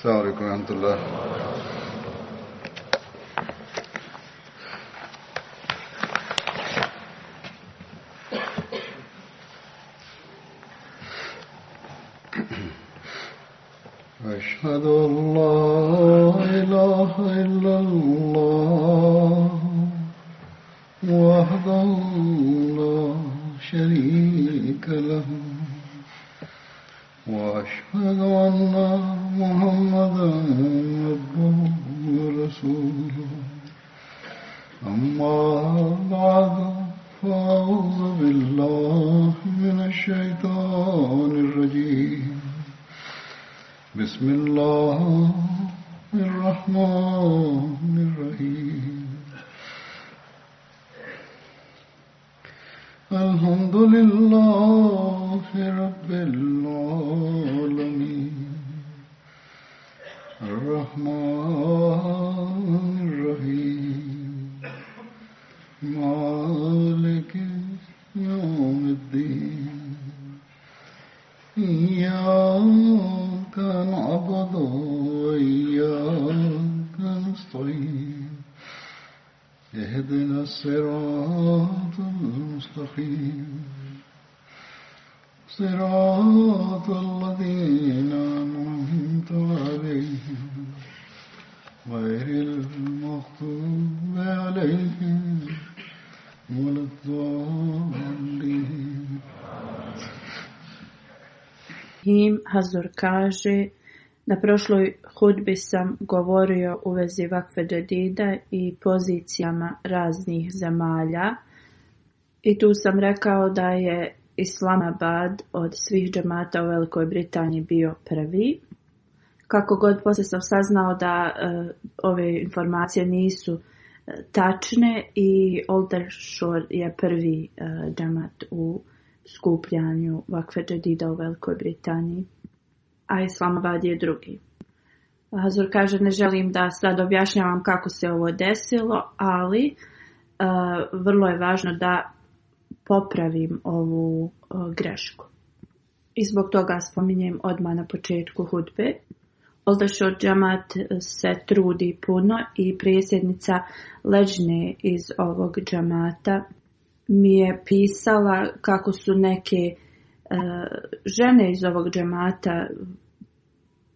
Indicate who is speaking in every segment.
Speaker 1: السلام عليكم ورحمة الله. أشهد أن لا إله إلا الله وحده لا شريك له وأشهد أن محمدا عبده ورسوله أما بعد فأعوذ بالله من الشيطان الرجيم بسم الله الرحمن الرحيم الحمد لله رب العالمين الرحمن الرحيم مالك يوم الدين إياك نعبد وإياك نستعين اهدنا الصراط المستقيم صراط الذين أنعمت عليهم غير المغضوب عليهم ولا الضالين.
Speaker 2: Hazur kaže, na prošloj hudbi sam govorio u vezi vakfe džedida i pozicijama raznih zemalja i tu sam rekao da je Islamabad od svih džemata u Velikoj Britaniji bio prvi. Kako god poslije sam saznao da ove informacije nisu tačne i Aldershot je prvi džemat u skupljanju vakfe džedida u Velikoj Britaniji, a Islamabad je drugi. Hazur kaže, ne želim da sad objašnjavam kako se ovo desilo, ali vrlo je važno da popravim ovu grešku. I zbog toga spominjem odmah na početku hudbe. Aldershot džemat se trudi puno i predsjednica Leđne iz ovog džemata mi je pisala kako su neke žene iz ovog džemata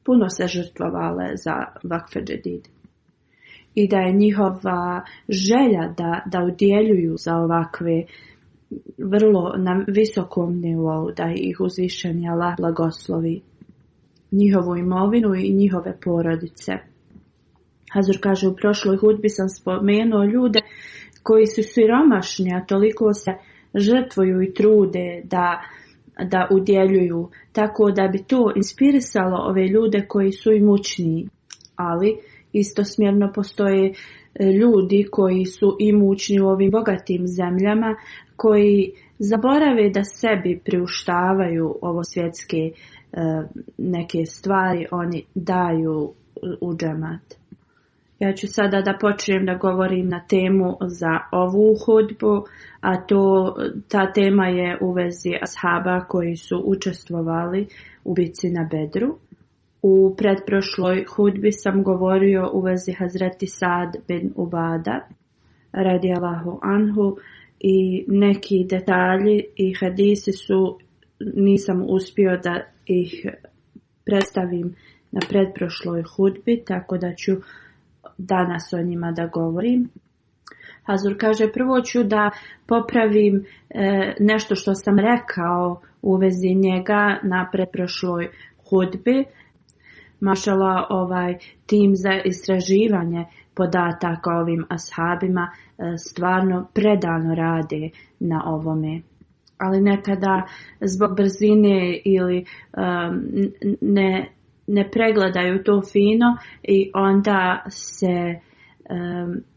Speaker 2: puno se žrtvovale za vakfe džedid i da je njihova želja da udjeljuju za ovakve vrlo na visokom nivou, da ih uzvišeni Allah blagoslovi njihovu imovinu i njihove porodice. Hazur kaže, u prošloj hudbi sam spomenuo ljude koji su siromašni, a toliko se žrtvuju i trude da udjeljuju, tako da bi to inspirisalo ove ljude koji su imućniji. Ali istosmjerno postoje ljudi koji su imućni u ovim bogatim zemljama, koji zaborave da sebi priuštavaju ovo svjetske neke stvari, oni daju u džemat. Ja ću sada da počnem da govorim na temu za ovu hudbu, a ta tema je u vezi ashaba koji su učestvovali u bitci na Bedru. U pretprošloj hudbi sam govorio u vezi Hazreti Sad bin Ubada radijallahu anhu i neki detalji i hadisi nisam uspio da ih predstavim na pretprošloj hudbi, tako da ću danas o njima da govorim. Hazur kaže, prvo ću da popravim nešto što sam rekao u vezi njega na pretprošloj hudbi. Mašala, tim za istraživanje podataka o ovim ashabima stvarno predano rade na ovome. Ali nekada zbog brzine ili ne pregledaju to fino i onda se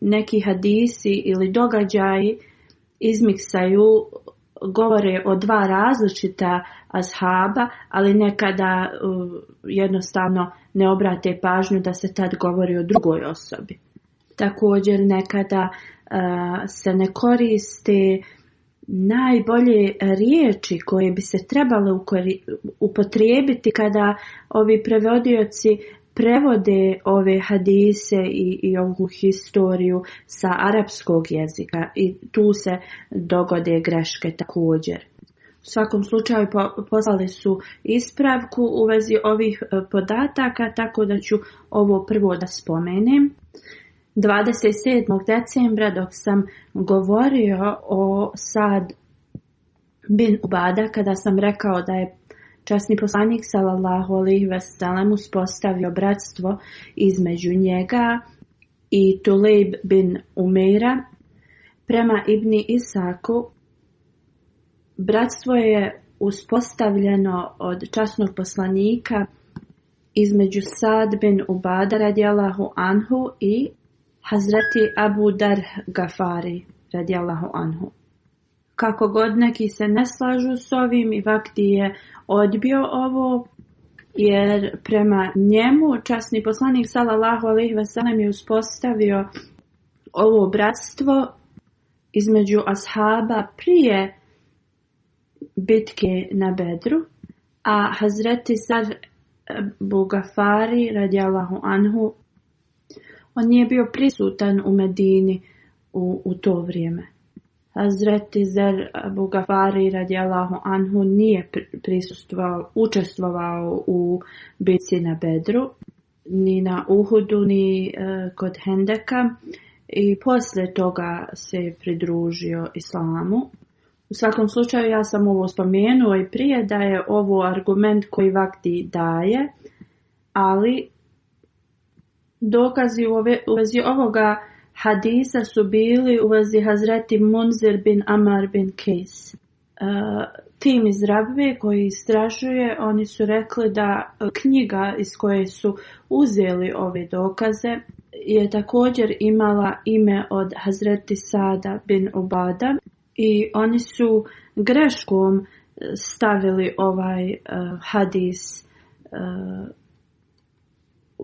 Speaker 2: neki hadisi ili događaji izmiksaju, govore o dva različita ashaba, ali nekada jednostavno ne obrate pažnju da se tad govori o drugoj osobi. Također nekada se ne koriste najbolje riječi koje bi se trebale upotrijebiti kada ovi prevodioci prevode ove hadise i ovu historiju sa arapskog jezika i tu se dogode greške također. U svakom slučaju poslali su ispravku u vezi ovih podataka, tako da ću ovo prvo da spomenem. 27. decembra dok sam govorio o Sad bin Ubada, kada sam rekao da je časni poslanik sallallahu alejhi ve sellem uspostavio bratstvo između njega i Tulejb bin Umeira, prema Ibni Isaku, bratstvo je uspostavljeno od časnog poslanika između Sad bin Ubada radijallahu anhu i Hazreti Abu Dar Gafari radijallahu anhu. Kako god neki se ne slažu s ovim, i Vakti je odbio ovo, jer prema njemu časni poslanik sallallahu alejhi ve sellem je uspostavio ovo bratstvo između ashaba prije bitke na Bedru, a Hazreti Sad Abu Gafari radijallahu anhu, on nije bio prisutan u Medini u to vrijeme. Hazreti Zer Abu Gafari radijallahu anhu nije učestvovao u bitci na Bedru, ni na Uhudu, ni kod Hendeka, i poslije toga se pridružio islamu. U svakom slučaju ja sam ovo spomenuo i prije da je ovo argument koji Vakti daje, ali dokazi u vezi ovoga hadisa su bili u vezi Hazreti Munzir bin Amar bin Kejs. Tim iz Rabbe koji istražuje, oni su rekli da knjiga iz koje su uzeli ove dokaze je također imala ime od Hazreti Sada bin Ubada i oni su greškom stavili ovaj hadis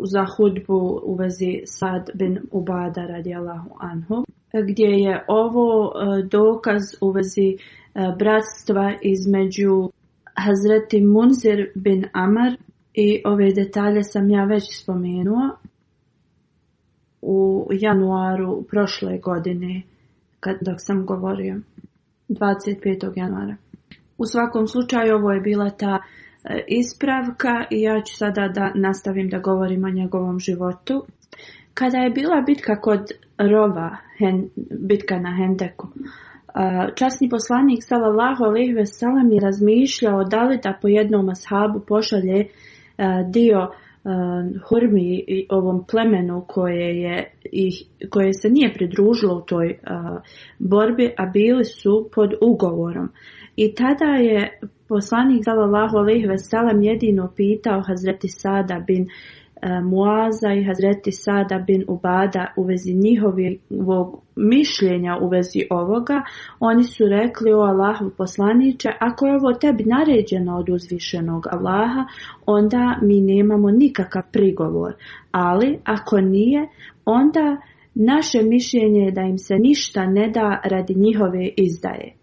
Speaker 2: za hudbu u vezi Sad bin Ubada radijallahu anhu, gdje je ovo dokaz u vezi bratstva između Hazreti Munzir bin Amar, i ove detalje sam ja već spomenuo u januaru prošle godine dok sam govorio, 25. januara. U svakom slučaju ovo je bila ta ispravka i ja ću sada da nastavim da govorim o njegovom životu. Kada je bila bitka kod Rova, bitka na Hendeku, časni poslanik sallallahu alejhi ve sellem je razmišljao da li da po jednom ashabu pošalje dio hurmi i ovom plemenu koje se nije pridružilo u toj borbi, a bili su pod ugovorom. I tada je poslanik sallallahu alejhi ve sellem jedino pitao Hazreti Sada bin Muaza i Hazreti Sada bin Ubada u vezi njihovog mišljenja u vezi ovoga. Oni su rekli: o Allahov poslaniče, ako je ovo tebi naređeno od uzvišenog Allaha, onda mi nemamo nikakav prigovor, ali ako nije, onda naše mišljenje je da im se ništa ne da radi njihove izdaje.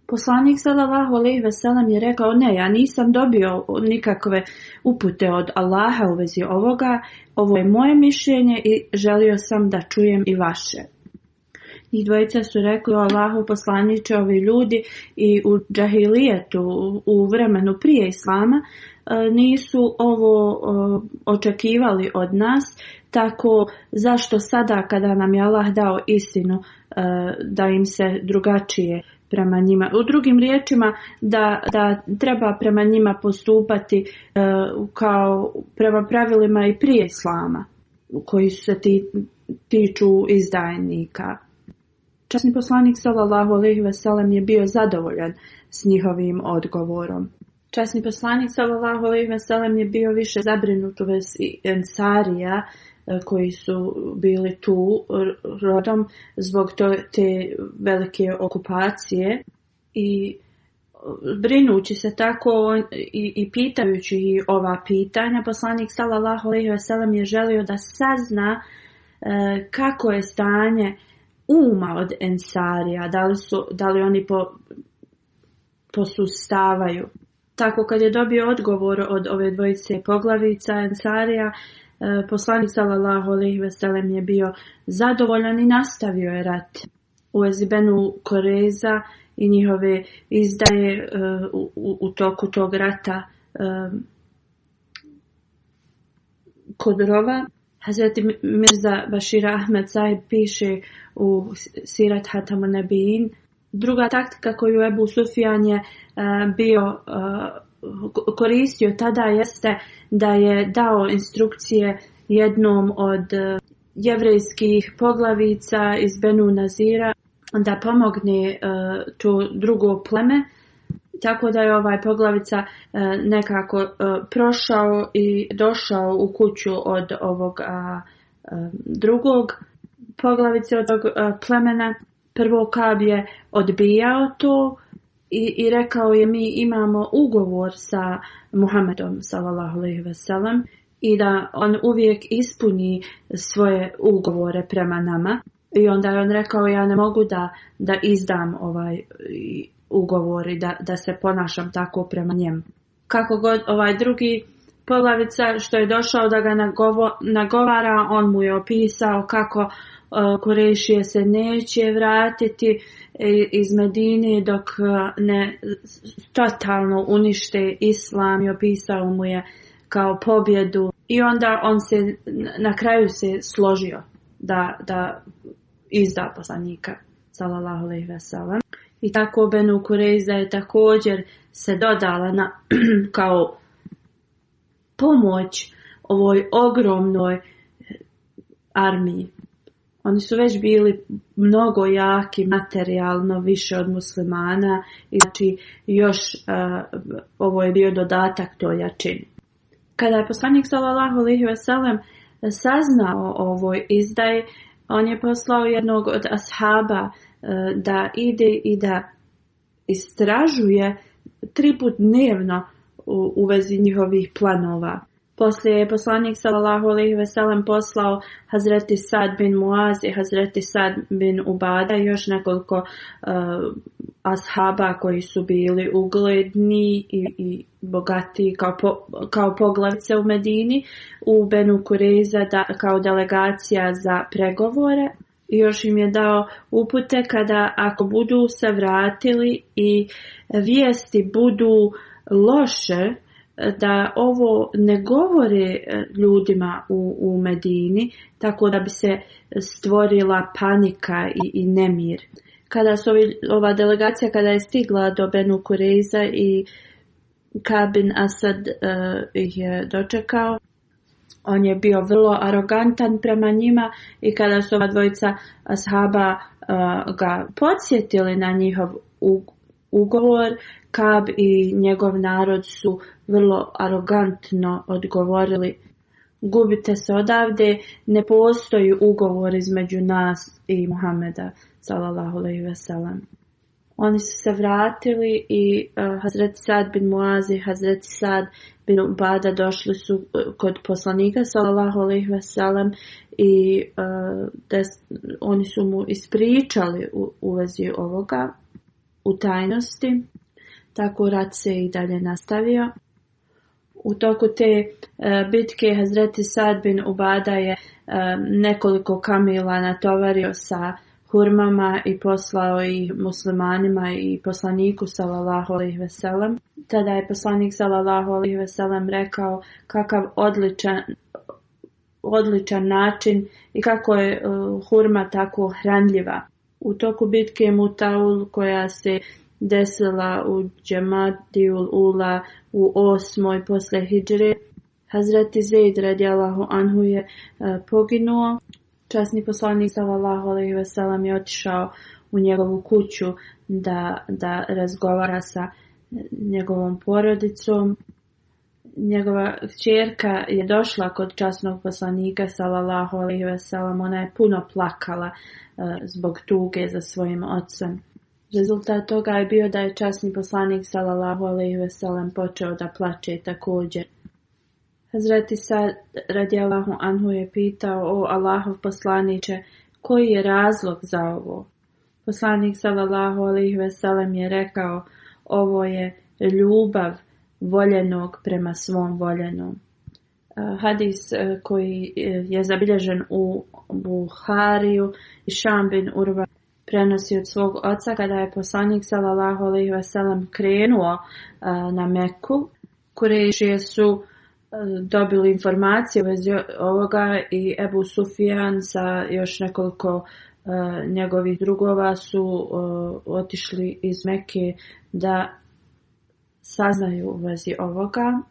Speaker 2: Poslanik sallallahu alejhi ve sellem je rekao: ne, ja nisam dobio nikakve upute od Allaha u vezi ovoga, ovo je moje mišljenje i želio sam da čujem i vaše. Njih dvojica su rekli: o Allahu poslaniče, ovi ljudi i u džahilijetu, u vremenu prije islama, nisu ovo očekivali od nas, tako zašto sada kada nam je Allah dao istinu da im se drugačije prema njima, u drugim riječima da treba prema njima postupati kao prema pravilima i prije islama koji se tiču izdajnika. Časni poslanik sallallahu alejhi ve sellem je bio zadovoljan s njihovim odgovorom. Časni poslanik sallallahu alejhi ve sellem je bio više zabrinut u vezi ensarija koji su bili tu rodom zbog te velike okupacije, i brinući se tako i pitajući ova pitanja, poslanik sallallahu alejhi ve sellem je želio da sazna kako je stanje uma od ensarija, da li oni posustavaju. Tako kad je dobio odgovor od ove dvojice poglavica ensarija, Poslanik sallallahu alejhi ve sellem je bio zadovoljan i nastavio je rat. U vezi Benu Kurejza i njihove izdaje u toku tog rata kod rova. Hazreti Mirza Bashir Ahmed Sahib piše u Sirat Hatamun Nebijin. Druga taktika koju Ebu Sufjan je koristio tada jeste da je dao instrukcije jednom od jevrejskih poglavica iz Benu Nazira da pomogne to drugo pleme, tako da je ovaj poglavica nekako prošao i došao u kuću od ovog drugog poglavice od tog plemena. Prvo Kab je odbijao to i rekao je mi imamo ugovor sa Muhammedom sallallahu alejhi ve sellem i da on uvijek ispuni svoje ugovore prema nama. I onda je on rekao ja ne mogu da izdam ovaj ugovor i da se ponašam tako prema njemu. Kako god ovaj drugi poglavica što je došao da ga nagovara, on mu je opisao kako Kurejšije se neće vratiti iz Medine dok ne totalno unište islam i opisao mu je kao pobjedu. I onda on se na kraju se složio da izda poslanika sallallahu alejhi ve sellem. I tako Benu Kurejza je također se dodala kao pomoć ovoj ogromnoj armiji. Oni su već bili mnogo jaki materijalno, više od muslimana i znači još ovo je bio dodatak toj jačini. Kada je poslanik sallallahu alejhi ve sellem saznao o ovoj izdaji, on je poslao jednog od ashaba da ide i da istražuje 3 puta dnevno u vezi njihovih planova. Poslije je poslanik sallallahu alejhi ve sellem poslao Hazreti Sad bin Muaz i Hazreti Sad bin Ubada i još nekoliko ashaba koji su bili ugledni i bogati kao poglavice u Medini u Benu Kurejza kao delegacija za pregovore. I još im je dao upute kada ako budu se vratili i vijesti budu loše, da ovo ne govore ljudima u Medini, tako da bi se stvorila panika i nemir. Kada su ova delegacija kada je stigla do Benu Kurejza i Kab bin Asad ih je dočekao, on je bio vrlo arogantan prema njima i kada su ova dvojica ashaba ga podsjetili na njihov ugovor, Kab i njegov narod su vrlo arogantno odgovorili: gubite se odavde, ne postoji ugovor između nas i Muhameda sallallahu alejhi ve sellem. Oni su se vratili i Hazreti Sad bin Muaz i Hazreti Sad bin Ubada došli su kod poslanika sallallahu alejhi ve sellem i oni su mu ispričali u vezi ovoga u tajnosti. Tako rat se i dalje nastavio. U toku te bitke Hazreti Sad bin Ubada je nekoliko kamila natovario sa hurmama i poslao ih muslimanima i poslaniku sallallahu alejhi ve sellem. Tada je poslanik sallallahu alejhi ve sellem rekao kakav odličan način i kako je hurma tako hranljiva. U toku bitke Mutaul koja se desila u Džemadijul Ula u 8. posle hidžre, Hazreti Zeid radijallahu anhu je poginuo. Časni poslanik sallallahu alejhi ve sellem je otišao u njegovu kuću da razgovara sa njegovom porodicom. Njegova kćerka je došla kod časnog poslanika sallallahu alejhi ve sellem. Ona je puno plakala zbog tuge za svojim ocem. Rezultat toga je bio da je časni poslanik sallallahu alejhi ve sellem počeo da plače također. Hazreti Sad radijallahu anhu je pitao: o Allahov poslaniče, koji je razlog za ovo? Poslanik sallallahu alejhi ve sellem je rekao: ovo je ljubav voljenog prema svom voljenom. hadis koji je zabilježen u Buhariju i Šam bin Urva prenosi od svog oca kada je poslanik sallallahu alejhi ve sellem krenuo na Meku. Kurejšije su dobili informacije u vezi ovoga i Ebu Sufjan sa još nekoliko njegovih drugova su otišli iz Mekke da saznaju u vezi ovoga.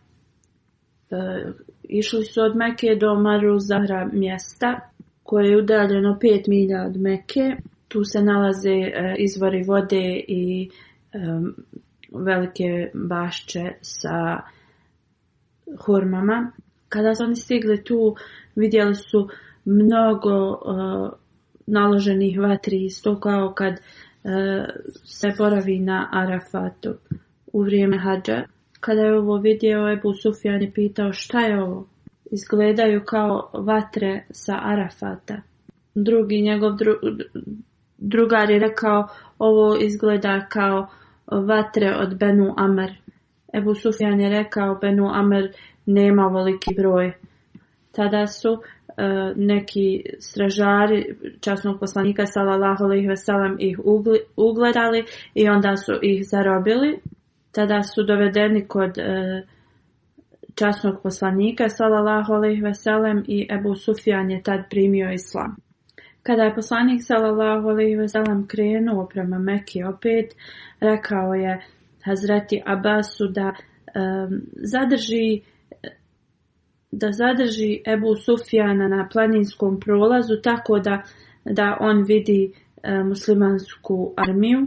Speaker 2: Išli su od Mekke do Maru Zahra mjesta koje je udaljeno 5 milja od Mekke. Tu se nalaze izvori vode i velike bašče sa hurmama. Kada su oni stigli tu, vidjeli su mnogo naloženih vatri, isto kao kad se boravi na Arafatu u vrijeme hadža. Kada je ovo vidio, Ebu Sufjan je pitao šta je ovo? Izgledaju kao vatre sa Arafata. Drugi njegov drugar je rekao ovo izgleda kao vatre od Benu Amr. Ebu Sufjan je rekao Benu Amr nema ovoliki broj. Tada su neki stražari časnog poslanika sallallahu alejhi ve sellem ih ugledali i onda su ih zarobili. Tada su dovedeni kod časnog poslanika sallallahu alejhi ve sellem i Ebu Sufjan je tad primio islam. Kada je poslanik sallallahu alejhi ve sellem krenuo prema Meki opet, rekao je Hazreti Abbasu da zadrži Ebu Sufjana na planinskom prolazu tako da on vidi muslimansku armiju.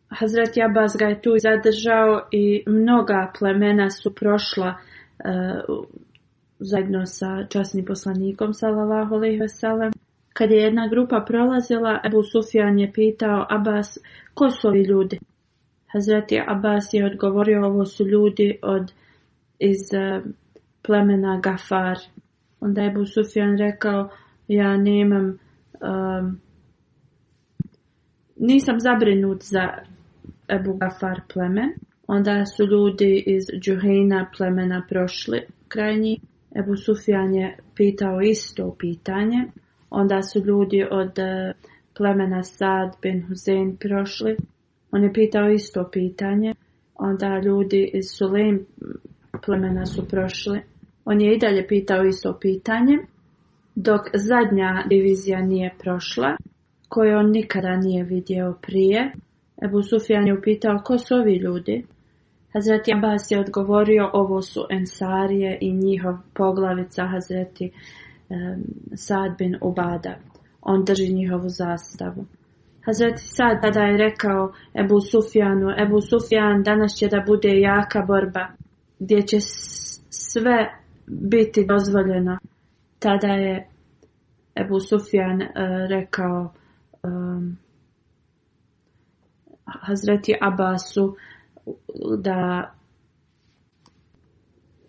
Speaker 2: Hazreti Abbas ga je tu zadržao i mnoga plemena su prošla zajedno sa časnim poslanikom sallallahu alejhi ve sellem. Kad je jedna grupa prolazila, Ebu Sufjan je pitao Abbas, ko su ovi ljudi? Hazreti Abbas je odgovorio, ovo su ljudi iz plemena Gafar. Onda je Ebu Sufjan rekao, ja nisam zabrinut za Ebu Gafar plemen. Onda su ljudi iz Džuhejna plemena prošli kraj njih. Ebu Sufjan je pitao isto pitanje. Onda su ljudi od plemena Sad bin Husein prošli. On je pitao isto pitanje. Onda ljudi iz Sulejm plemena su prošli. On je i dalje pitao isto pitanje. Dok zadnja divizija nije prošla, koju on nikada nije vidio prije, Ebu Sufjan je upitao ko su ovi ljudi. Hazreti Abbas je odgovorio, ovo su Ensarije i njihov poglavica Hazreti Sad bin Ubada. On drži njihovu zastavu. Hazreti Sad tada je rekao Ebu Sufjanu, Ebu Sufjan, danas će da bude jaka borba, gdje će sve biti dozvoljeno. Tada je Ebu Sufjan rekao Hazreti Abbasu da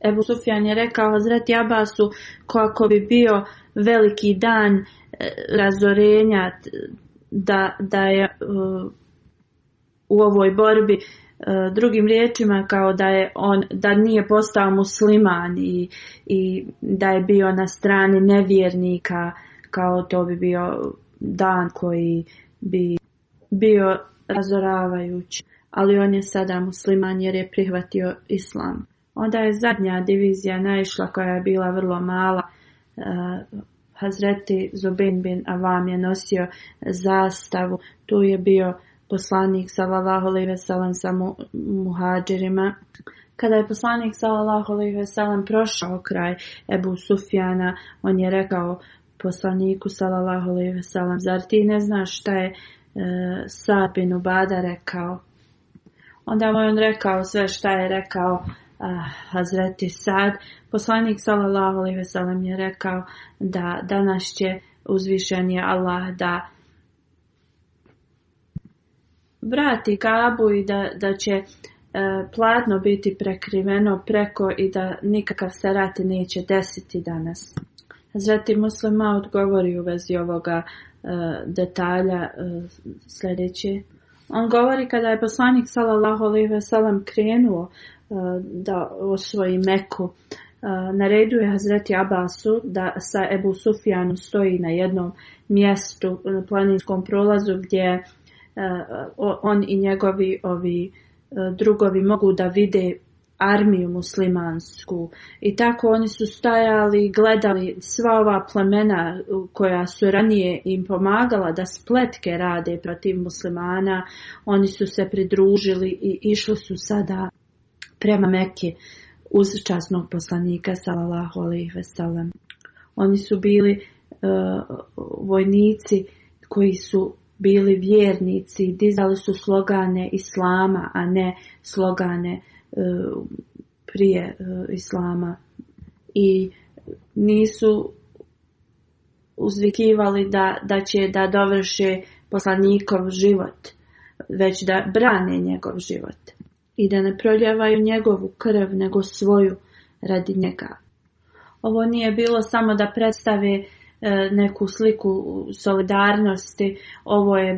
Speaker 2: Ebu Sufjan je rekao Hazreti Abbasu kako bi bio veliki dan razorenja da je u ovoj borbi, drugim riječima kao da nije postao musliman i da je bio na strani nevjernika, kao to bi bio dan koji bi bio razoravajući, ali on je sada musliman jer je prihvatio islam. Onda je zadnja divizija naišla koja je bila vrlo mala. Hazreti Zubair bin Avam je nosio zastavu. Tu je bio poslanik sallallahu alejhi ve sellem sa muhadžirima. Kada je poslanik sallallahu alejhi ve sellem prošao kraj Ebu Sufjana, on je rekao poslaniku sallallahu alejhi ve sellem, zar ti ne znaš šta je Sad bin Ubada rekao? Onda mu je on rekao sve šta je rekao Hazreti Sad. Poslanik sallallahu alejhi ve sellem je rekao da danas će uzvišeni Allah da vrati Kabu i da će platno biti prekriveno preko i da nikakav se rat neće desiti danas. Hazreti Muslima odgovori u vezi ovoga detalja sljedeće. On govori kada je poslanik sallallahu alejhi ve sellem krenuo da osvoji Meku, naredio je Hazreti Abbasu da sa Ebu Sufjanom stoji na jednom mjestu na planinskom prolazu gdje on i njegovi drugovi mogu da vide armiju muslimansku. I tako oni su stajali i gledali sva ova plemena koja su ranije im pomagala da spletke rade protiv muslimana. Oni su se pridružili i išli su sada prema Meki uz časnog poslanika sallallahu alejhi ve sellem. Oni su bili vojnici koji su bili vjernici, dizali su slogane islama, a ne slogane prije islama, i nisu uzvikivali da će da dovrše poslanikov život, već da brane njegov život i da ne proljevaju njegovu krv nego svoju radi njega. Ovo nije bilo samo da predstave neku sliku solidarnosti, ovo je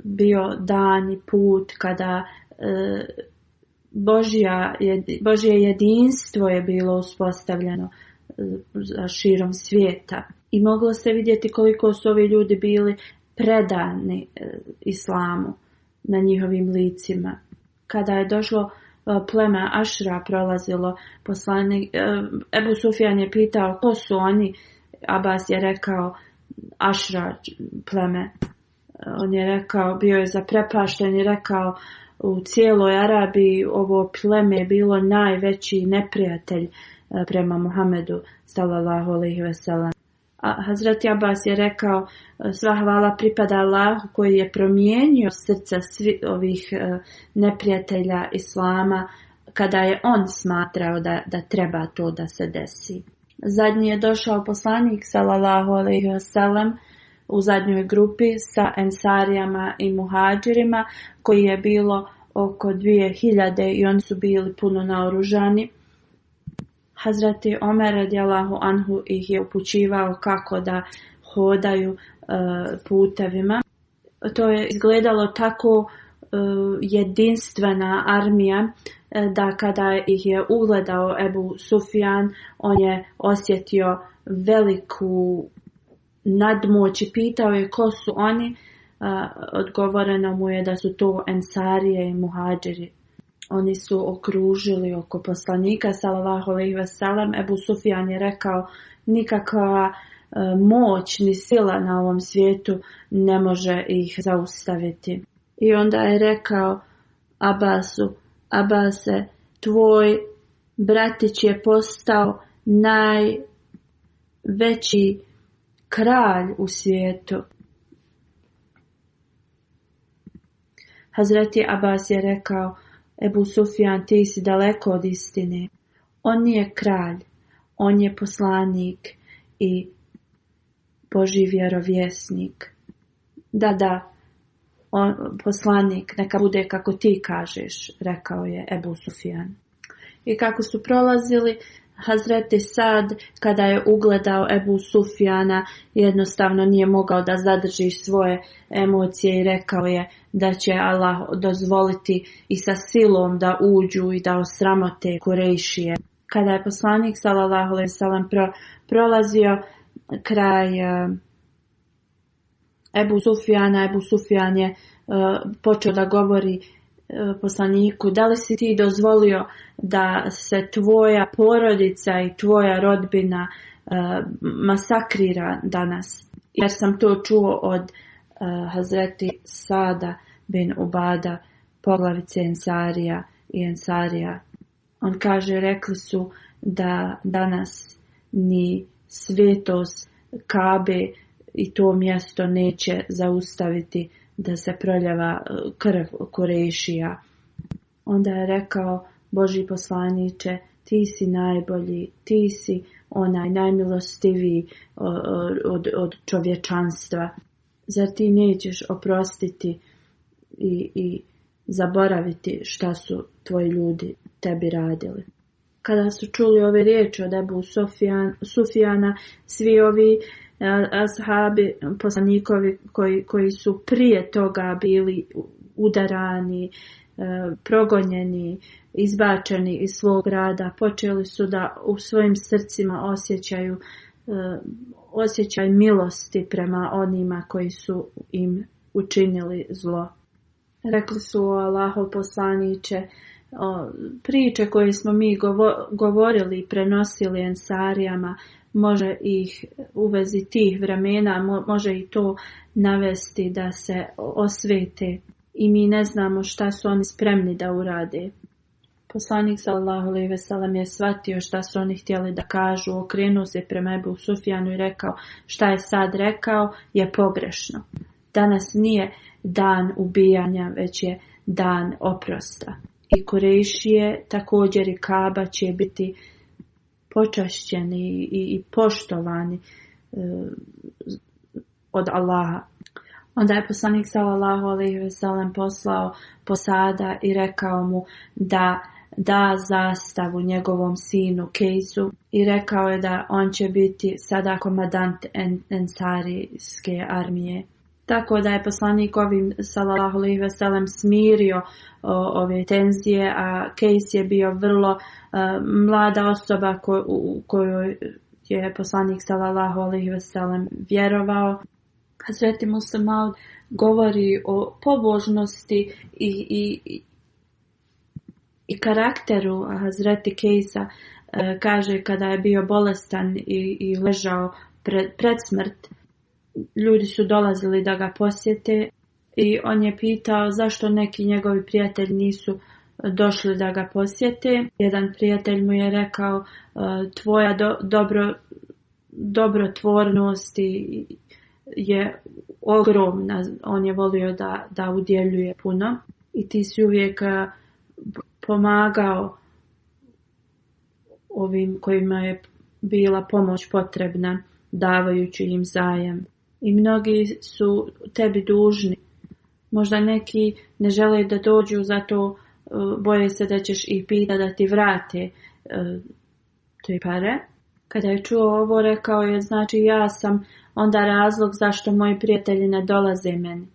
Speaker 2: bio dan i put kada Božje jedinstvo je bilo uspostavljeno širom svijeta. I moglo se vidjeti koliko su ovi ljudi bili predani islamu na njihovim licima. Kada je došlo pleme Ašra prolazilo, poslanik Ebu Sufjan je pitao ko su oni. Abbas je rekao Ašra pleme. On je rekao, bio je zaprepašten i rekao, u cijeloj Arabiji ovo pleme je bilo najveći neprijatelj prema Muhammedu sallallahu alejhi ve sellem. A Hazreti Abbas je rekao, sva hvala pripada Allahu koji je promijenio srca svih ovih neprijatelja islama kada je on smatrao da treba to da se desi. Zadnji je došao poslanik sallallahu alejhi ve sellem u zadnjoj grupi sa Ensarijama i Muhadžirima, koji je bilo oko 2000 i oni su bili puno naoružani. Hazreti Omer radijallahu anhu ih je upućivao kako da hodaju putevima. To je izgledalo tako jedinstvena armija da kada ih je ugledao Ebu Sufjan, on je osjetio veliku nadmoć i pitao je ko su oni. Odgovoreno mu je da su to Ensarije i Muhadžiri. Oni su okružili oko poslanika sallallahu alejhi ve sellem. Ebu Sufjan je rekao, nikakva moć ni sila na ovom svijetu ne može ih zaustaviti. I onda je rekao Abbasu, Abbase, tvoj bratić je postao najveći kralj u svijetu. Hazreti Abbas je rekao, Ebu Sufjan, ti si daleko od istine. On nije kralj, on je poslanik i Božji vjerovjesnik. Da, poslanik, neka bude kako ti kažeš, rekao je Ebu Sufjan. I kako su prolazili, Hazreti Sad, kada je ugledao Ebu Sufjana, jednostavno nije mogao da zadrži svoje emocije i rekao je da će Allah dozvoliti i sa silom da uđu i da osramote Kurejšije. Kada je poslanik sallallahu alejhi ve sellem prolazio kraj Ebu Sufjan je počeo da govori poslaniku, da li si ti dozvolio da se tvoja porodica i tvoja rodbina masakrira danas? Jer sam to čuo od Hazreti Sada bin Ubada, poglavice Ensarija i Ensarija. On kaže, rekli su da danas ni svetost Kabe i to mjesto neće zaustaviti da se proljeva krv Kurejšija. Onda je rekao, Božji poslaniče, ti si najbolji, ti si onaj najmilostiviji od čovječanstva. Zar ti nećeš oprostiti i zaboraviti šta su tvoji ljudi tebi radili? Kada su čuli ove riječi od Ebu Sufjana, svi ovi ashabi, poslanikovi koji su prije toga bili udarani, progonjeni, izbačeni iz svog grada, počeli su da u svojim srcima osjećaj milosti prema onima koji su im učinili zlo. Rekli su: o Allahov poslaniče, priče koje smo mi govorili i prenosili Ensarijama, može ih u vezi tih vremena, može i to navesti da se osvete i mi ne znamo šta su oni spremni da urade. Poslanik sallallahu alejhi ve sellem je shvatio šta su oni htjeli da kažu, okrenuo se prema Ebu Sufjanu i rekao: šta je sad rekao je pogrešno. Danas nije dan ubijanja, već je dan oprosta. I Kurejšije, također i Kaba će biti počašćeni i poštovani od Allaha. Onda je poslanik sallallahu alejhi ve sellem poslao posada i rekao mu da zastavu njegovom sinu Kejsu i rekao je da on će biti sada komandant Ensarijske armije. Tako da je poslanik ovim sallallahu alejhi ve sellem smirio ove tenzije, a Kejs je bio vrlo mlada osoba kojoj je poslanik sallallahu alejhi ve sellem vjerovao. Hazreti Musleh Maud govori o pobožnosti i karakteru Hazreti Kejsa. Kaže, kada je bio bolestan i ležao pred smrt, ljudi su dolazili da ga posjete i on je pitao zašto neki njegovi prijatelji nisu došli da ga posjete. Jedan prijatelj mu je rekao: tvoja dobrotvornost je ogromna, on je volio da udjeljuje puno i ti si uvijek pomagao ovim kojima je bila pomoć potrebna, davajući im zajam. I mnogi su tebi dužni. Možda neki ne žele da dođu, zato boje se da ćeš ih pitati da ti vrate te pare. Kada je čuo ovo, rekao je: znači ja sam onda razlog zašto moji prijatelji ne dolaze meni.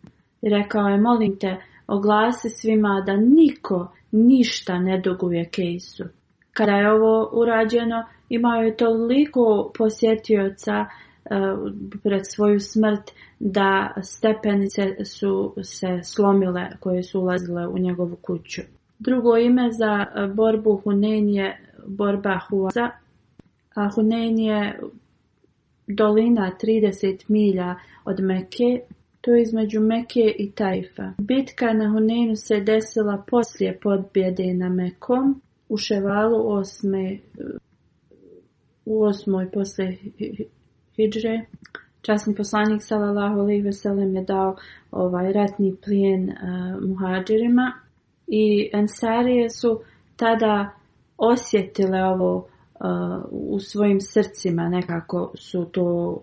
Speaker 2: I rekao je: molim te, oglasi svima da niko ništa ne duguje Kejsu. Kada je ovo urađeno, imao je toliko posjetioca pred svoju smrt da stepenice su se slomile koje su ulazile u njegovu kuću. Drugo ime za borbu Hunein je borba Huaza. A Hunein je dolina 30 milja od Mekke, to je između Mekke i Tajfa. Bitka na Huneinu se desila poslije pobjede na Mekom u Ševalu 8. poslije Hidžre. Časni poslanik sallallahu alejhi ve sellem je dao ratni plijen muhadžirima i Ensarije su tada osjetile ovo u svojim srcima, nekako su to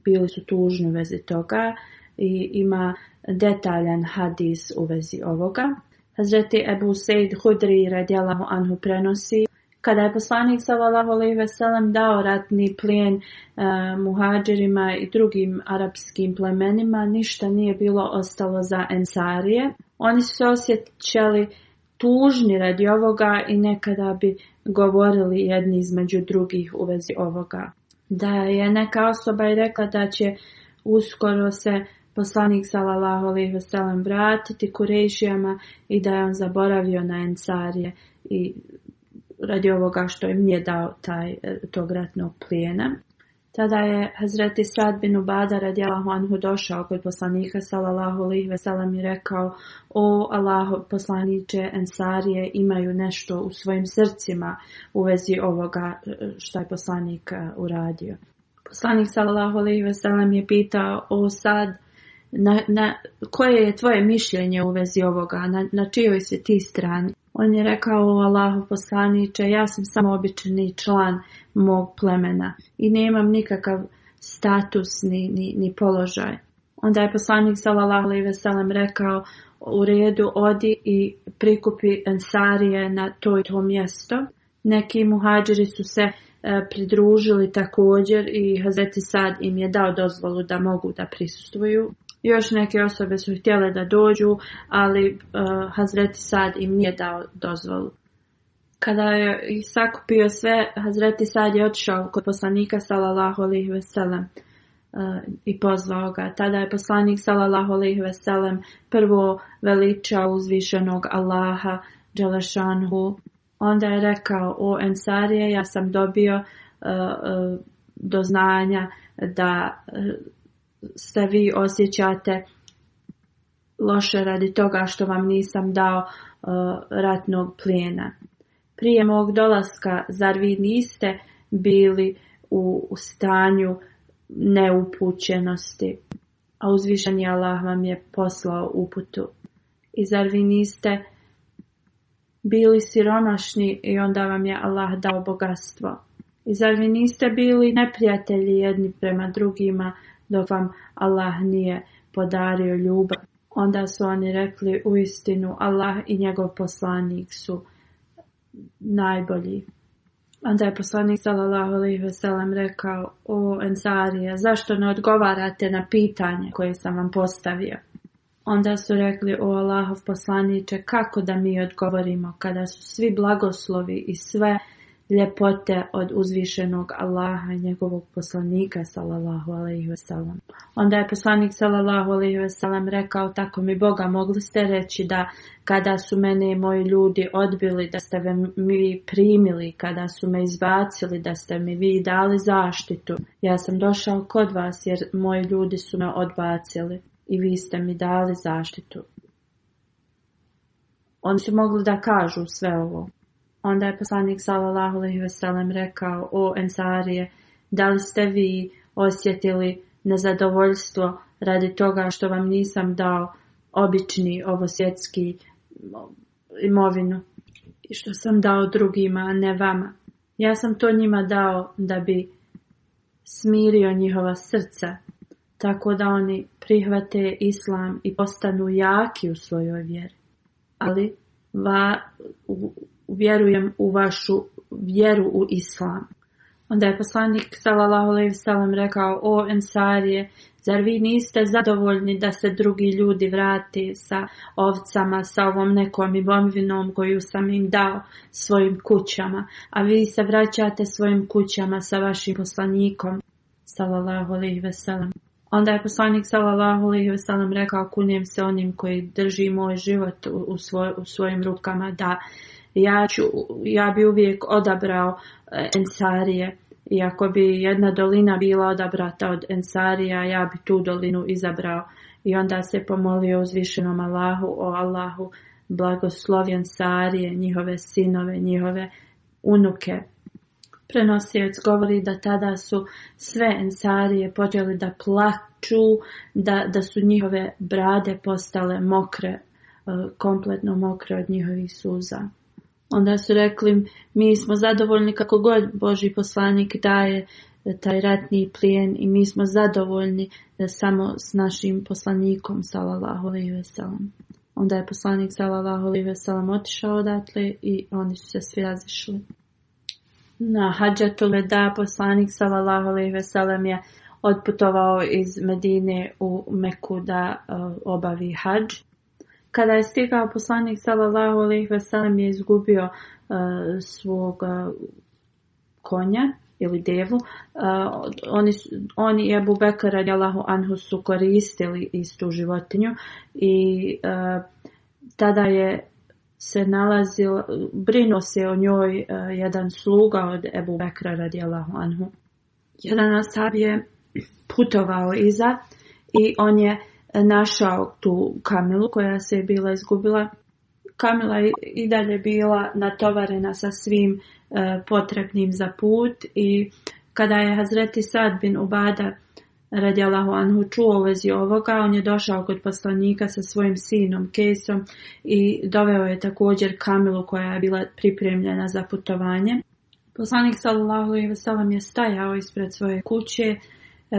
Speaker 2: bili su tužni u vezi toga i ima detaljan hadis u vezi ovoga. Hazreti Ebu Sejd Hudri radijallahu anhu prenosi: kada je poslanik sallallahu alejhi ve sellem dao ratni plijen muhadžirima i drugim arapskim plemenima, ništa nije bilo ostalo za Ensarije. Oni su se osjećali tužni radi ovoga i nekada bi govorili jedni između drugih u vezi ovoga. Da je neka osoba i rekla da će uskoro se poslanik sallallahu alejhi ve sellem vratiti Kurejšijama i da je on zaboravio na Ensarije i radi ovoga što im nije dao tog ratnog plijena. Tada je Hazreti Sad bin Ubada radijallahu anhu došao kod poslanika sallallahu alejhi ve sellem i rekao: o Allahov poslaniče, Ensarije imaju nešto u svojim srcima u vezi ovoga što je poslanik uradio. Poslanik sallallahu alejhi ve sellem je pitao: o Sad, koje je tvoje mišljenje u vezi ovoga, na čijoj si ti strani? On je rekao: o Allahov poslaniče, ja sam samo obični član mog plemena i nemam nikakav status ni položaj. Onda je poslanik sallallahu alejhi ve sellem rekao: u redu, odi i prikupi Ensarije na to i to mjesto. Neki muhadžiri su se pridružili također i Hazreti Sad im je dao dozvolu da mogu da prisustvuju. Još neke osobe su htjele da dođu, ali Hazreti Sad im nije dao dozvolu. Kada je sakupio sve, Hazreti Sad je otišao kod poslanika sallallahu alejhi ve sellem i pozvao ga. Tada je poslanik sallallahu alejhi ve sellem prvo veličao uzvišenog Allaha dželešanhu. Onda je rekao: o Ensarije, ja sam dobio do znanja da se vi osjećate loše radi toga što vam nisam dao ratnog plijena. Prije mog dolaska, zar vi niste bili u stanju neupućenosti, a uzvišeni Allah vam je poslao uputu? I zar vi niste bili siromašni i onda vam je Allah dao bogatstvo? I zar vi niste bili neprijatelji jedni prema drugima dok vam Allah nije podario ljubav? Onda su oni rekli: uistinu Allah i njegov poslanik su najbolji. Onda je poslanik sallallahu alejhi ve sellem rekao: o Ensarije, zašto ne odgovarate na pitanje koje sam vam postavio? Onda su rekli: o Allahov poslaniče, kako da mi odgovorimo kada su svi blagoslovi i sve ljepote od uzvišenog Allaha i njegovog poslanika sallallahu alejhi ve sellem. Onda je poslanik sallallahu alejhi ve sellem rekao: tako mi Boga, mogli ste reći da kada su mene i moji ljudi odbili, da ste mi primili, kada su me izbacili, da ste mi vi dali zaštitu. Ja sam došao kod vas jer moji ljudi su me odbacili i vi ste mi dali zaštitu. Oni su mogli da kažu sve ovo. Onda je poslanik sallallahu alejhi ve sellem rekao: o Ensarije, da li ste vi osjetili nezadovoljstvo radi toga što vam nisam dao obični ovosvjetski imovinu i što sam dao drugima, a ne vama? Ja sam to njima dao da bi smirio njihova srca, tako da oni prihvate islam i postanu jaki u svojoj vjeri. Ali vjerujem u vašu vjeru u islam. Onda je poslanik sallallahu alejhi ve sellem rekao: o Ensarije, zar vi niste zadovoljni da se drugi ljudi vrate sa ovcama, sa ovom nekom imovinom koju sam im dao, svojim kućama, a vi se vraćate svojim kućama sa vašim poslanikom sallallahu alejhi ve sellem? Onda je poslanik sallallahu alejhi ve sellem rekao: kunjem se onim koji drži moj život u svojim rukama, da ja bi uvijek odabrao Ensarije. I ako bi jedna dolina bila odabrata od Ensarija, ja bi tu dolinu izabrao. I onda se pomolio uzvišenom Allahu: o Allahu, blagoslovi Ensarije, njihove sinove, njihove unuke. Prenosioc govori da tada su sve Ensarije počeli da plaču, da su njihove brade postale mokre, kompletno mokre od njihovih suza. Onda su rekli: mi smo zadovoljni kako god Božji poslanik daje taj ratni plijen i mi smo zadovoljni samo s našim poslanikom sallallahu alejhi ve sellem. Onda je poslanik sallallahu alejhi ve sellem otišao odatle i oni su se svi razišli. Na Hadžatul Veda poslanik sallallahu alejhi ve sellem je otputovao iz Medine u Meku da obavi hadž. Kada je stigao poslanik sallallahu alejhi ve sellem je izgubio svog konja ili devu. Oni i Ebu Bekr radijallahu anhu su koristili istu životinju i tada je se nalazio, brinuo se o njoj jedan sluga od Ebu Bekra radijallahu anhu. Jedan ashab je putovao iza i on je našao tu kamilu koja se je bila izgubila. Kamila je i dalje bila natovarena sa svim potrebnim za put i kada je Hazreti Sad bin Ubada radijallahu anhu čuo u vezi ovoga, on je došao kod poslanika sa svojim sinom Kejsom i doveo je također kamilu koja je bila pripremljena za putovanje. Poslanik sallallahu alejhi ve sellem je stajao ispred svoje kuće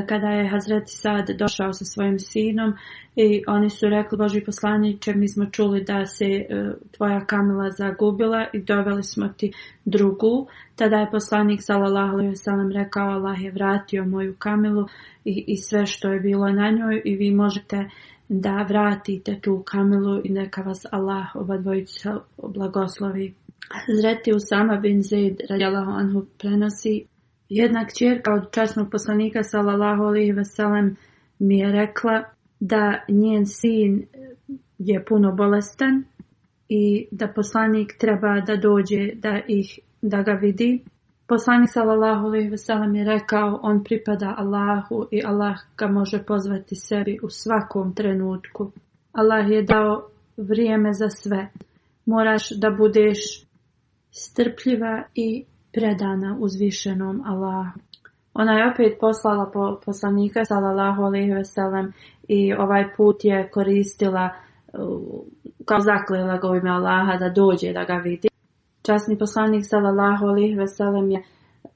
Speaker 2: kada je Hazreti Sad došao sa svojim sinom i oni su rekli: Božji poslaniče, mi smo čuli da se tvoja kamila zagubila i doveli smo ti drugu. Tada je poslanik sallallahu alejhi ve sellem rekao: Allah je vratio moju kamilu i sve što je bilo na njoj i vi možete da vratite tu kamilu i neka vas Allah obadvojica blagoslovi. Hazreti Usama bin Zaid radijallahu anhu prenosi: jedna kćerka od časnog poslanika sallallahu alejhi ve sellem mi je rekla da njen sin je puno bolestan i da poslanik treba da dođe da ga vidi. Poslanik sallallahu alejhi ve sellem je rekao: on pripada Allahu i Allah ga može pozvati sebi u svakom trenutku. Allah je dao vrijeme za sve. Moraš da budeš strpljiva i predana uzvišenom Allahu. Ona je opet poslala poslanika sallallahu alejhi ve sellem i ovaj put je koristila kao zaklela ga u ime Allaha da dođe da ga vidi. Časni poslanik sallallahu alejhi ve sellem je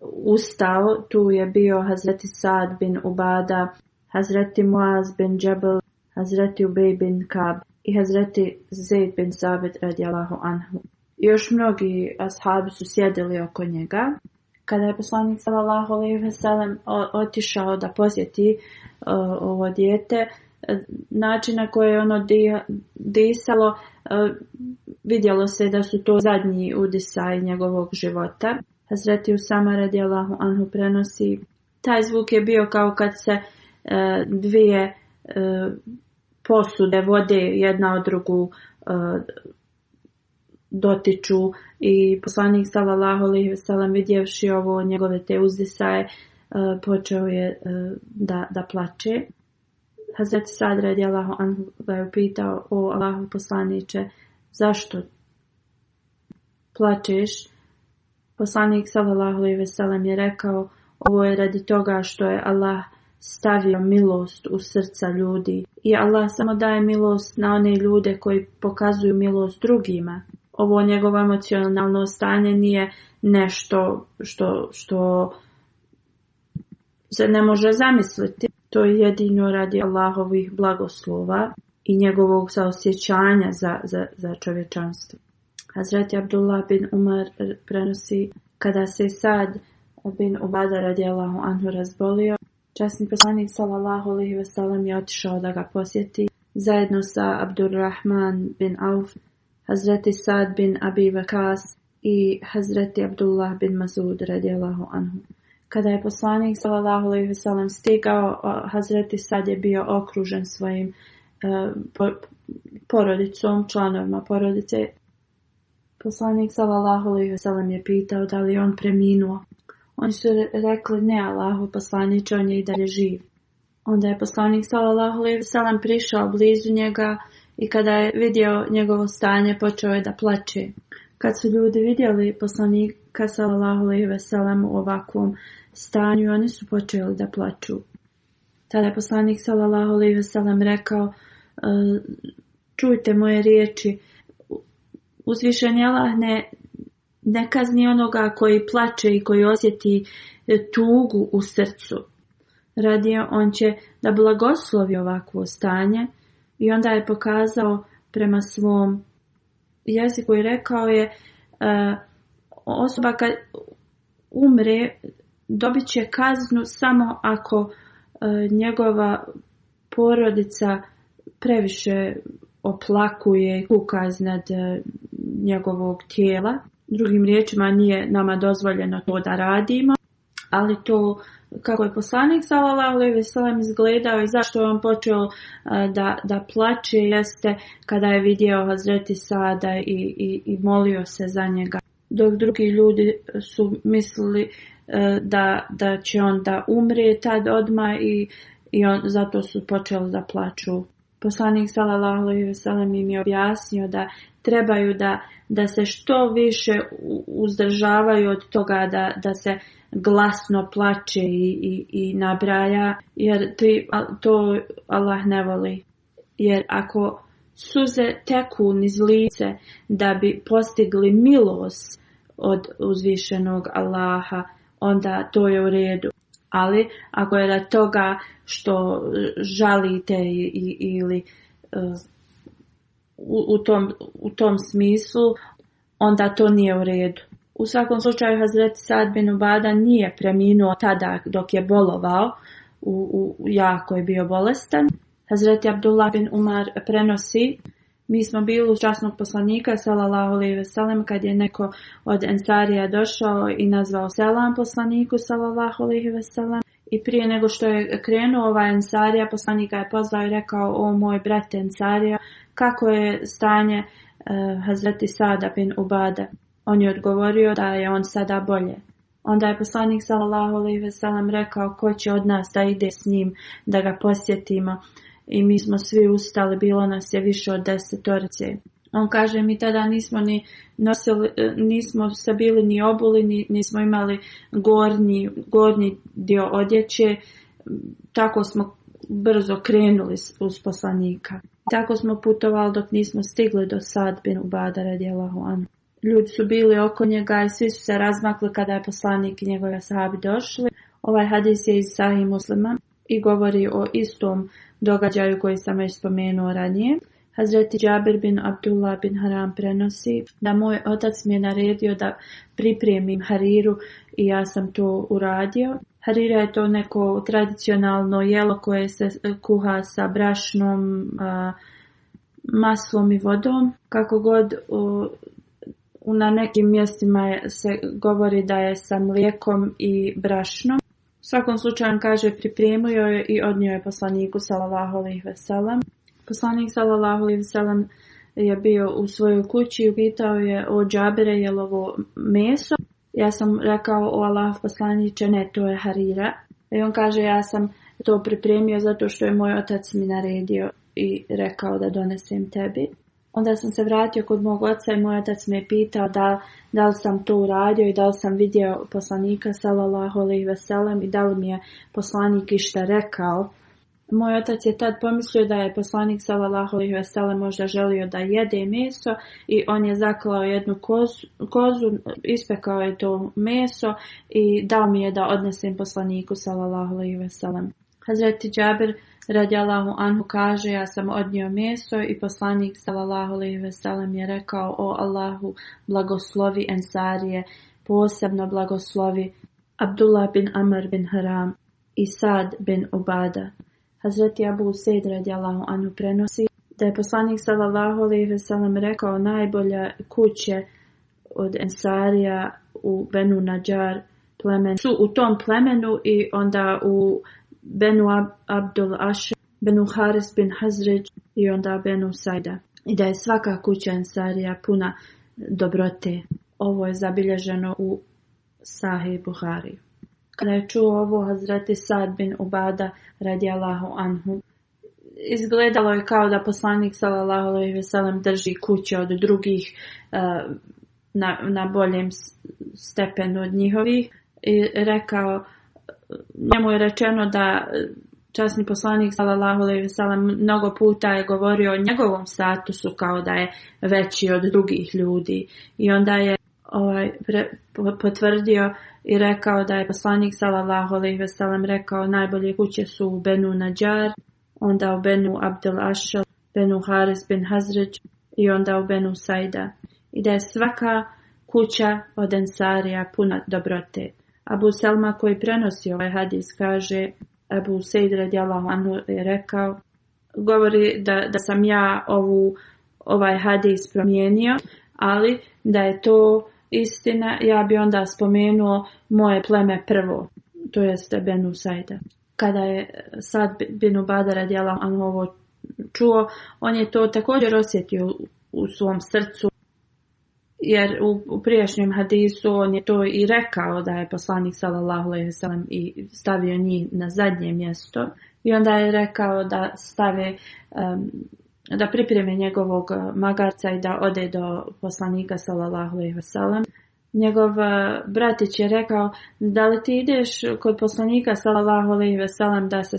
Speaker 2: ustao, tu je bio Hazreti Sad bin Ubada, Hazreti Muaz bin Džebel, Hazreti Ubej bin Kab i Hazreti Zaid bin Sabit radijallahu anhu. Još mnogi ashabi su sjedili oko njega. Kada je poslanik sallallahu alejhi ve sellem otišao da posjeti ovo dijete, način na koji je ono disalo, vidjelo se da su to zadnji udisaj njegovog života. Hazreti Usama radijallahu anhu prenosi: taj zvuk je bio kao kad se dvije posude vode jedna od drugu dotiču i poslanik sallallahu alejhi ve sellem vidjevši ovo njegove te uzdisaje počeo je da plače. Hazreti Sad radijallahu anhu ga je upitao: o Allahu poslaniče, zašto plačeš? Poslanik sallallahu alejhi ve sellem je rekao: ovo je radi toga što je Allah stavio milost u srca ljudi i Allah samo daje milost na one ljude koji pokazuju milost drugima. Ovo njegovo emocionalno stanje nije nešto što se ne može zamisliti. To je jedino radi Allahovih blagoslova i njegovog saosjećanja za čovječanstvo. Hazreti Abdullah bin Umar prenosi: kada se Sad bin Ubada radijallahu anhu razbolio, časni poslanik sallallahu alejhi ve sellem je otišao da ga posjeti zajedno sa Abdurrahman bin Auf, Hazreti Sad bin Abi Vakas i Hazreti Abdullah bin Masud radijallahu anhu. Kada je poslanik sallallahu alejhi ve sellem stigao, Hazreti Sad je bio okružen svojim porodicom, članovima porodice. Poslanik sallallahu alejhi ve sellem je pitao da li on preminuo. Oni su rekli: ne, Allahu poslaniče, on je i dalje živ. Onda je poslanik sallallahu alejhi ve sellem prišao blizu njega i kada je vidio njegovo stanje, počeo je da plače. Kad su ljudi vidjeli poslanika sallallahu alejhi ve sellem u ovakvom stanju, oni su počeli da plaču. Tada je poslanik sallallahu alejhi ve sellem rekao: čujte moje riječi, uzvišeni Allah ne kazni onoga koji plače i koji osjeti tugu u srcu. Radije on će da blagoslovi ovakvo stanje. I onda je pokazao prema svom jeziku i rekao je: osoba kad umre dobit će kaznu samo ako njegova porodica previše oplakuje i kuka iznad njegovog tijela. Drugim riječima, nije nama dozvoljeno to da radimo, ali to kako je poslanik sallallahu alejhi ve sellem izgledao i zašto je on počeo da plače jeste kada je vidio Hazreti Sada i molio se za njega. Dok drugi ljudi su mislili da će on da umre tad odmah i zato su počeli da plaču. Poslanik sallallahu alejhi ve sellem im je objasnio da trebaju da se što više uzdržavaju od toga da se glasno plače i nabraja, jer to Allah ne voli. Jer ako suze teku niz lice da bi postigli milost od uzvišenog Allaha, onda to je u redu. Ali ako je radi toga što žalite ili u tom smislu, onda to nije u redu. U svakom slučaju Hazreti Sad bin Ubada nije preminuo tada dok je bolovao, jako je bio bolestan. Hazreti Abdullah bin Umar prenosi: mi smo bili uz časnog poslanika sallallahu alejhi ve sellem kad je neko od ensarija došao i nazvao selam poslaniku sallallahu alejhi ve sellem, i prije nego što je krenuo ovaj ensarija, poslanika je pozvao i rekao: o moj brate ensarija, kako je stanje Hazreti Sada bin Ubada? On je odgovorio da je on sada bolje. Onda je poslanik sallallahu alejhi ve sellem rekao: ko će od nas da ide s njim da ga posjetimo? I mi smo svi ustali, bilo nas je više od 10. On kaže: mi tada nismo ni nosili, nismo se bili ni obuli, nismo imali gornji dio odjeće, tako smo brzo krenuli uz poslanika. Tako smo putovali dok nismo stigli do Sad bin Ubada radijallahu anhu. Ljudi su bili oko njega i svi su se razmakli kada je poslanik i njegovi ashabi došli. Ovaj hadis je iz Sahih Muslima i govori o istom događaju koji sam već spomenuo ranije. Hazreti Džabir bin Abdullah bin Haram prenosi da moj otac mi je naredio da pripremim hariru i ja sam to uradio. Harira je to neko tradicionalno jelo koje se kuha sa brašnom, maslom i vodom. Kako god, na nekim mjestima se govori da je sa mlijekom i brašnom. U svakom slučaju kaže pripremio je i odnio je poslaniku sallallahu alejhi ve sellem. Poslanik sallallahu alejhi ve sellem je bio u svojoj kući i upitao je: o Džabire, je li ovo meso? Ja sam rekao: o Allah poslaniče, ne, to je harira. I on kaže: ja sam to pripremio zato što je moj otac mi naredio i rekao da donesem tebi. Onda sam se vratio kod mog oca i moj otac me je pitao da li sam to uradio i da li sam vidio poslanika sallallahu alejhi ve sellem i da li mi je poslanik išta rekao. Moj otac je tad pomislio da je poslanik sallallahu alejhi ve sellem možda želio da jede meso i on je zaklao jednu kozu, ispekao je to meso i dao mi je da odnesem poslaniku sallallahu alejhi ve sellem. Hazreti Džabir radijallahu anhu kaže: ja sam odnio meso i poslanik sallallahu alejhi ve sellem je rekao: o Allahu, blagoslovi ensarije, posebno blagoslovi Abdullah bin Amr bin Haram i Sad bin Ubada. Hazreti Abu Sejd radijallahu anhu prenosi da je poslanik sallallahu alejhi ve sellem rekao: najbolja kuće od ensarija u Benu Nadjar plemen su u tom plemenu i onda u Benu Abdul Ashr, Benu Haris bin Hazređ i onda Benu Sajda. I da je svaka kuća ensarija puna dobrote. Ovo je zabilježeno u Sahih Buhari. Kada je čuo ovo, Hazreti Sad bin Ubada radijallahu anhu, izgledalo je kao da poslanik sallallahu alejhi ve sellem drži kuće od drugih na boljem stepenu od njihovih i rekao, njemu je rečeno da časni poslanik sallallahu alejhi ve sellem mnogo puta je govorio o njegovom statusu kao da je veći od drugih ljudi i onda je potvrdio i rekao da je poslanik sallallahu alejhi ve sellem rekao: najbolje kuće su u Benu Nadjar, onda u Benu Abdul Ashr, Benu Haris bin Hazređ i onda u Benu Sajda, i da je svaka kuća od ensarija puna dobrote. Abu Selma, koji prenosi ovaj hadis, kaže: Abu Sejd radijallahu anhu je rekao, govori da sam ja ovaj hadis promijenio, ali da je to istina, ja bi onda spomenuo moje pleme prvo, to jest Benu Sajda. Kada je Sad bin Ubada radijallahu anhu ovo čuo, on je to također osjetio u svom srcu, jer u prijašnjem hadisu on je to i rekao da je poslanik sallallahu alejhi ve sellem i stavio njih na zadnje mjesto, i onda je rekao da stave da pripreme njegovog magarca i da ode do poslanika sallallahu alejhi ve sellem. Njegov bratić je rekao: da li ti ideš kod poslanika sallallahu alejhi ve sellem da se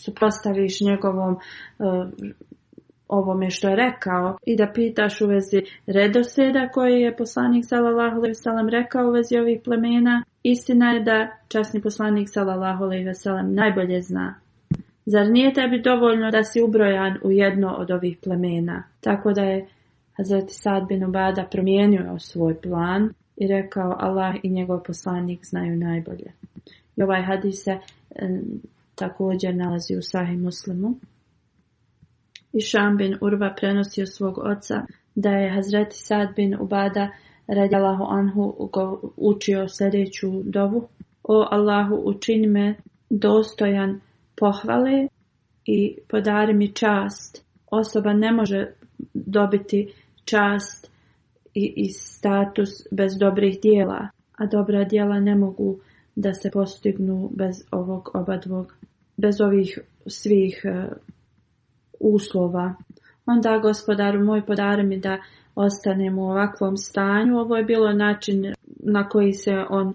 Speaker 2: suprotstaviš njegovom ovome što je rekao i da pitaš u vezi redoslijeda koji je poslanik sallallahu alejhi ve sellem rekao u vezi ovih plemena? Istina je da časni poslanik sallallahu alejhi ve sellem najbolje zna. Zar nije tebi dovoljno da si ubrojan u jedno od ovih plemena? Tako da je Hazreti Sad bin Ubada promijenio svoj plan i rekao Allah i njegov poslanik znaju najbolje. I ovaj hadis se također nalazi u Sahih Muslimu. Hišam bin Urva prenosi od svog oca da je Hazreti Sad bin Ubada radijallahu anhu učio sljedeću dovu. O Allahu, učini me dostojan pohvale i podari mi čast. Osoba ne može dobiti čast i status bez dobrih dijela, a dobra dijela ne mogu da se postignu bez ovog obadvog, bez ovih svih uslova. Onda, Gospodaru moj, podari mi da ostanem u ovakvom stanju. Ovo je bilo način na koji se on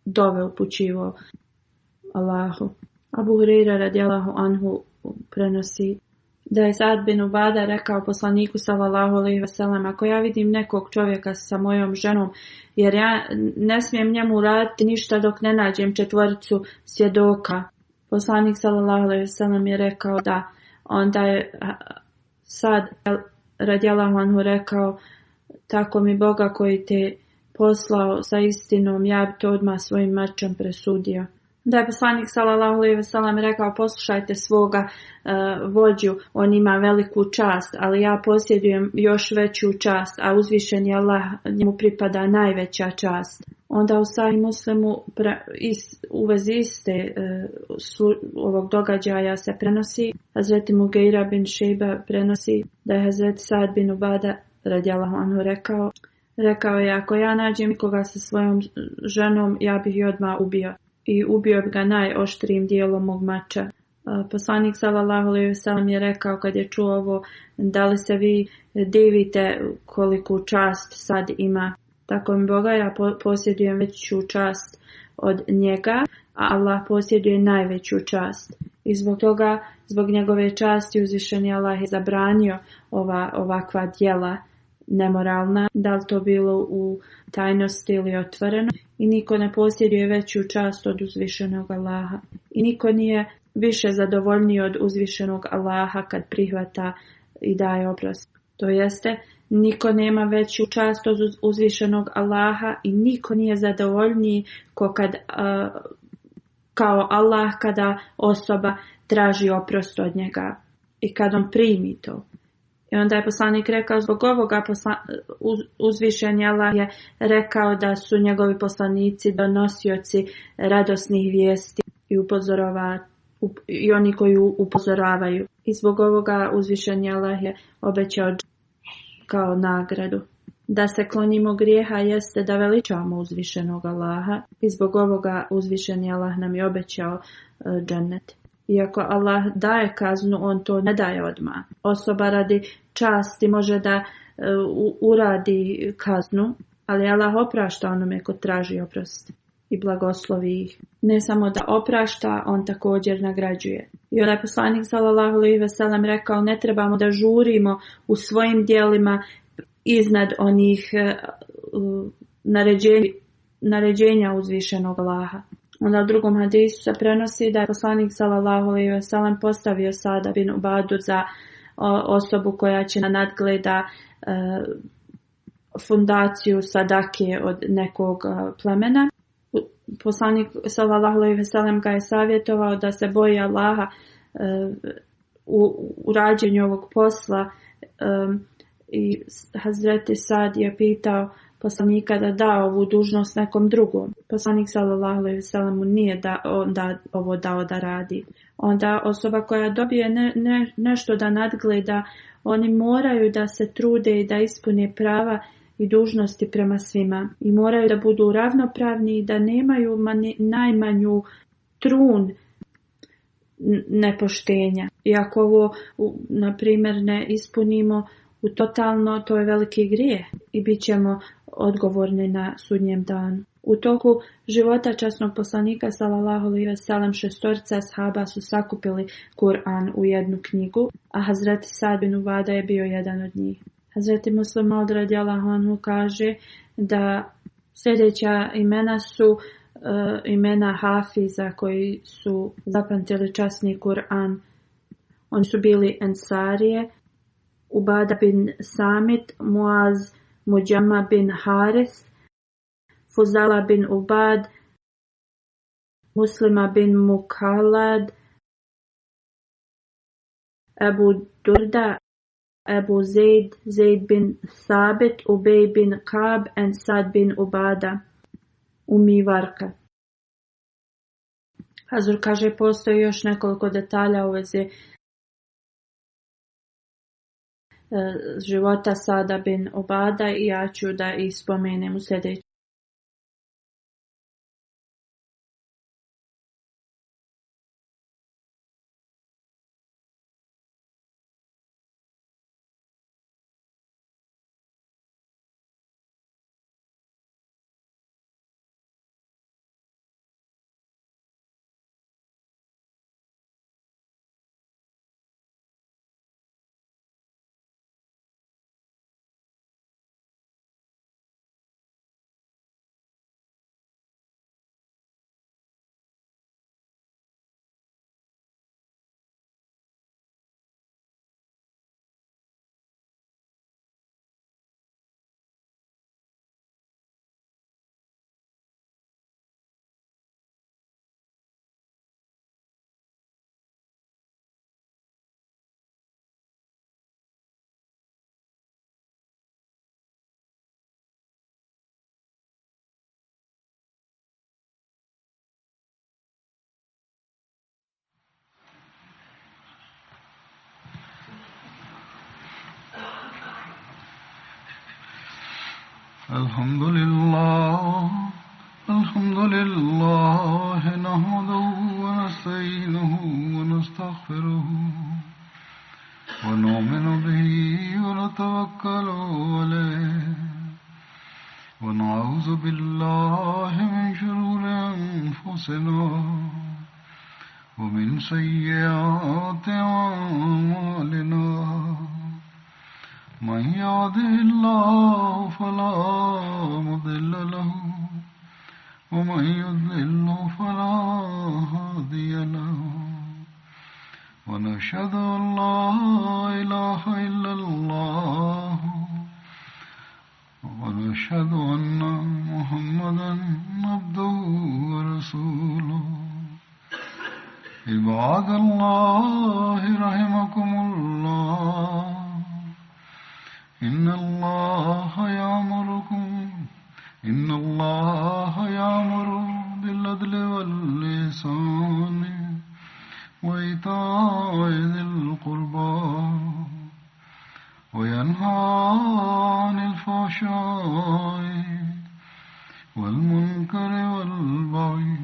Speaker 2: dove upućivao Allahu. Abu Hurajra radijallahu anhu prenosi da je Sad bin Ubada rekao poslaniku sallallahu alejhi ve sellem: ako ja vidim nekog čovjeka sa mojom ženom, jer ja ne smijem njemu raditi ništa dok ne nađem 4 svjedoka. Poslanik sallallahu alejhi ve sellem je rekao da. Onda je Sad radijallahu anhu rekao: tako mi Boga koji te poslao sa istinom, ja bi to odmah svojim mačem presudio. Da je poslanik sallallahu alejhi ve sellem rekao: poslušajte svoga vođu, on ima veliku čast, ali ja posjedujem još veću čast, a uzvišeni Allah, njemu pripada najveća čast. Onda u Sahih Muslimu u vezi iste ovog događaja se prenosi, Hazreti Mugeira bin Šejba prenosi da je Hazreti Sad bin Ubada radijallahu anhu rekao je: ako ja nađem koga sa svojom ženom, ja bih je odmah ubio. I ubio bi ga najoštrijim dijelom mog mača. Poslanik sallallahu alejhi ve sellem je rekao kad je čuo ovo: da li se vi divite koliku čast Sad ima? Tako mi Boga, ja posjedujem veću čast od njega, a Allah posjeduje najveću čast. I zbog njegove časti uzvišeni Allah je zabranio ovakva djela nemoralna, da li to bilo u tajnosti ili otvoreno. I niko ne posjeduje veću čast od uzvišenog Allaha. I niko nije više zadovoljniji od uzvišenog Allaha kad prihvata i daje oprost. To jeste, niko nema veću čast od uzvišenog Allaha i niko nije zadovoljniji kao Allah kada osoba traži oprost od njega i kad on primi to. I onda je poslanik rekao: zbog ovoga uzvišeni Allah je rekao da su njegovi poslanici donosioci radosnih vijesti i oni koji upozoravaju. I zbog ovoga uzvišeni Allah je obećao kao nagradu. Da se klonimo grijeha jeste da veličamo uzvišenog Allaha i zbog ovoga uzvišeni Allah nam je obećao džennet. Iako Allah daje kaznu, on to ne daje odmah. Osoba radi časti može da uradi kaznu, ali Allah oprašta onome ko traži oprost i blagoslovi ih. Ne samo da oprašta, on također nagrađuje. I onda je poslanik sallallahu alejhi ve sellem rekao: ne trebamo da žurimo u svojim djelima iznad onih naređenja uzvišenog Allaha. Onda u drugom hadisu se prenosi da je poslanik sallallahu alejhi ve sellem postavio Sada bin Ubadu za osobu koja će nadgleda fundaciju sadake od nekog plemena. Poslanik sallallahu alejhi ve sellem ga je savjetovao da se boji Allaha u rađenju ovog posla i Hazreti Sad je pitao poslanika da da ovu dužnost nekom drugom. Poslanik sallallahu alejhi ve sellem mu nije ovo dao da radi. Onda osoba koja dobije nešto da nadgleda, oni moraju da se trude i da ispune prava i dužnosti prema svima. I moraju da budu ravnopravni i da nemaju najmanju trun nepoštenja. I ako ovo, na primjer, ne ispunimo totalno, to je veliki grijeh i bit ćemo odgovorni na sudnjem danu. U toku života časnog poslanika sallallahu alejhi ve sellem 6 ashaba su sakupili Kur'an u jednu knjigu, a Hazreti Sad bin Ubada je bio jedan od njih. Hazreti Muslim radijallahu anhu kaže da Sljedeća imena su imena Hafiza koji su zapamtili časni Kur'an. Oni su bili Ensarije, Ubada bin Samit, Muaz Muđama bin Haris, Fuzala bin Ubad, Muslima bin Mukalad, Ebu Durda, Ebu Zaid, Zaid bin Thabit, Ubej bin Kab, and Sad bin Ubada, umivarka. Hazur kaže, postoji još nekoliko detalja u vezi života Sada bin Ubada i ja ću da ih spomenem u sljedećem.
Speaker 1: الحمد لله نحمده ونستعينه ونستغفره ونؤمن به ونتوكل عليه ونعوذ بالله من شرور أنفسنا ومن سيئات أعمالنا من يهده الله فلا مضل له ومن يضلل فلا هادي له ونشهد أن لا إله إلا الله ونشهد أن محمدا عبده ورسوله عباد الله رحمكم الله إن الله يأمر بالعدل والإحسان وإيتاء ذي القربى وينهى عن الفحشاء والمنكر والبغي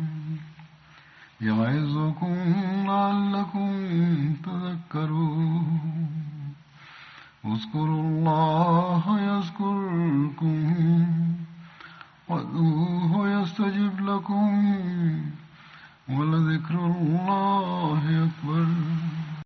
Speaker 1: يعظكم لعلكم تذكرون اذكروا الله يذكركم وادعوه يستجب لكم ولذكر الله أكبر.